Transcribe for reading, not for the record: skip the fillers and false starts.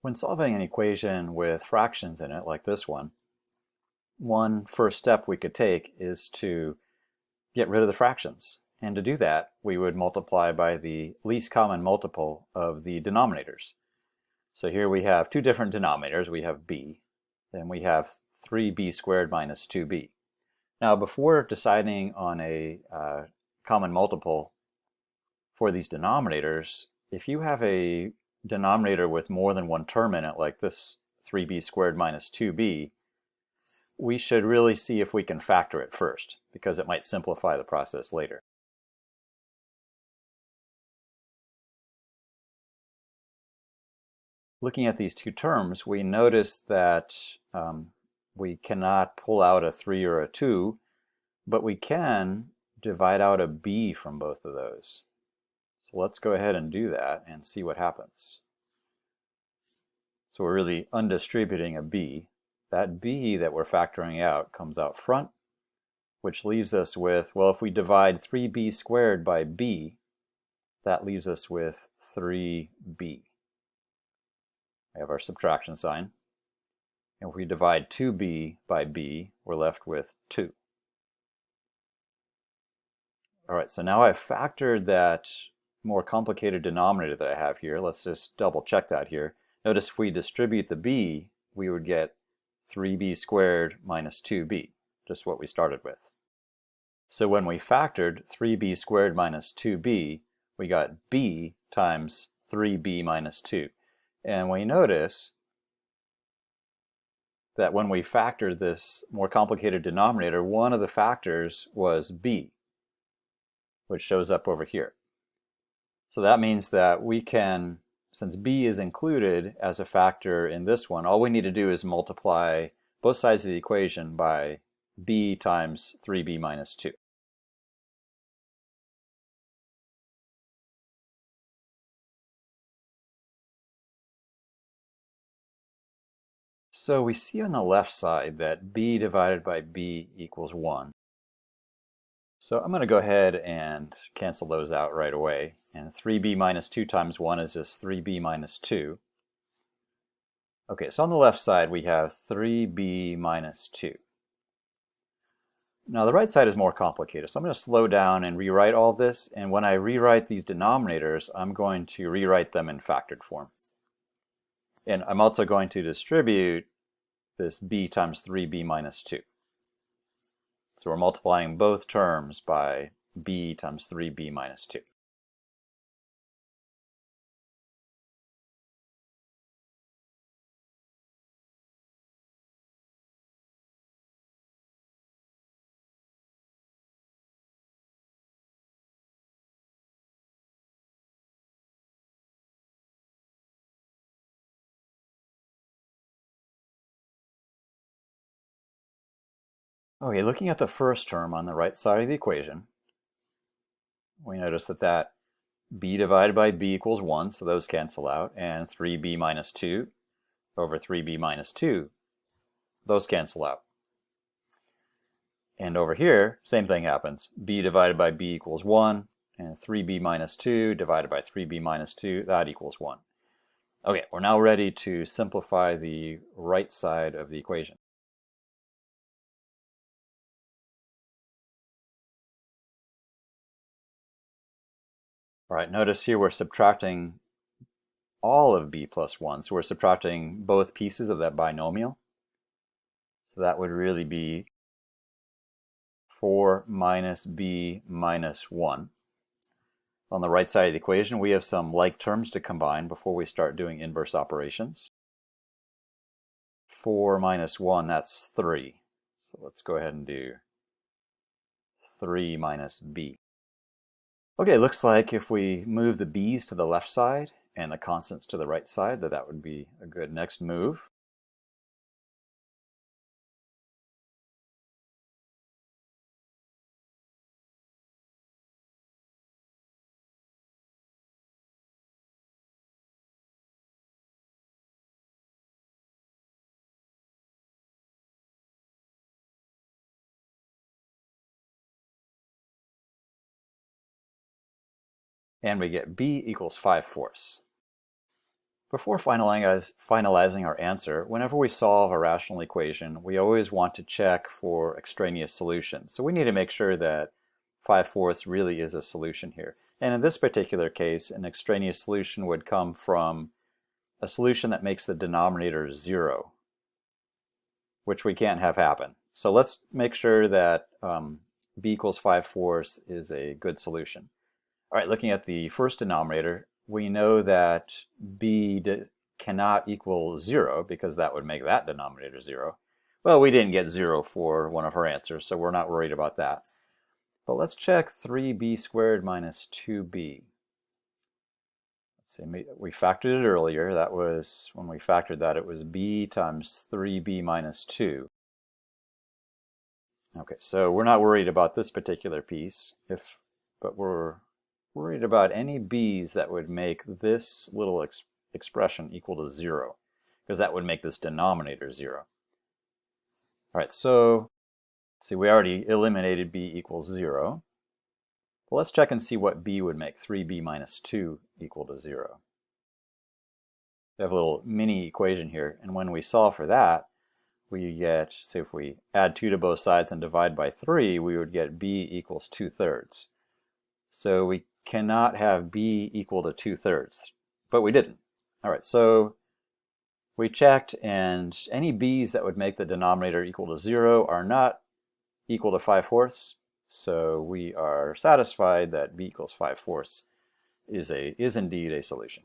When solving an equation with fractions in it, like this one first step we could take is to get rid of the fractions. And to do that, we would multiply by the least common multiple of the denominators. So here we have two different denominators. We have b, then we have 3b squared minus 2b. Now, before deciding on a common multiple for these denominators, if you have a denominator with more than one term in it, like this 3b squared minus 2b, we should really see if we can factor it first, because it might simplify the process later. Looking at these two terms, we notice that we cannot pull out a 3 or a 2, but we can divide out a b from both of those. So let's go ahead and do that and see what happens. So we're really undistributing a b. That b that we're factoring out comes out front, which leaves us with, well, if we divide 3b squared by b, that leaves us with 3b. We have our subtraction sign. And if we divide 2b by b, we're left with 2. All right, so now I've factored that more complicated denominator that I have here. Let's just double check that here. Notice if we distribute the b, we would get 3b squared minus 2b, just what we started with. So when we factored 3b squared minus 2b, we got b times 3b minus 2. And we notice that when we factored this more complicated denominator, one of the factors was b, which shows up over here. So that means that we can, since b is included as a factor in this one, all we need to do is multiply both sides of the equation by b times 3b minus 2. So we see on the left side that b divided by b equals 1. So I'm going to go ahead and cancel those out right away. And 3b minus 2 times 1 is just 3b minus 2. Okay, so on the left side we have 3b minus 2. Now the right side is more complicated, so I'm going to slow down and rewrite all of this. And when I rewrite these denominators, I'm going to rewrite them in factored form. And I'm also going to distribute this b times 3b minus 2. So we're multiplying both terms by b times 3b minus 2. Okay, looking at the first term on the right side of the equation, we notice that b divided by b equals 1, so those cancel out, and 3b minus 2 over 3b minus 2, those cancel out. And over here, same thing happens. b divided by b equals 1, and 3b minus 2 divided by 3b minus 2, that equals 1. Okay, we're now ready to simplify the right side of the equation. All right, notice here we're subtracting all of b plus 1, so we're subtracting both pieces of that binomial. So that would really be 4 minus b minus 1. On the right side of the equation, we have some like terms to combine before we start doing inverse operations. 4 minus 1, that's 3. So let's go ahead and do 3 minus b. Okay, looks like if we move the b's to the left side and the constants to the right side, that would be a good next move. And we get b equals 5/4. Before finalizing our answer, whenever we solve a rational equation, we always want to check for extraneous solutions. So we need to make sure that 5/4 really is a solution here. And in this particular case, an extraneous solution would come from a solution that makes the denominator 0, which we can't have happen. So let's make sure that b equals 5/4 is a good solution. All right, looking at the first denominator, we know that b cannot equal 0 because that would make that denominator 0. Well, we didn't get 0 for one of our answers, so we're not worried about that. But let's check 3b squared minus 2b. Let's see, we factored it earlier. That was, when we factored that, it was b times 3b minus 2. Okay, so we're not worried about this particular piece, but we're worried about any b's that would make this little expression equal to 0, because that would make this denominator 0. All right, so see, we already eliminated b equals 0. Well, let's check and see what b would make 3b minus 2 equal to 0. We have a little mini equation here, and when we solve for that, we get, so if we add 2 to both sides and divide by 3, we would get b equals 2/3. So we cannot have b equal to 2/3, but we didn't. All right, so we checked, and any b's that would make the denominator equal to 0 are not equal to 5/4, so we are satisfied that b equals 5/4 is indeed a solution.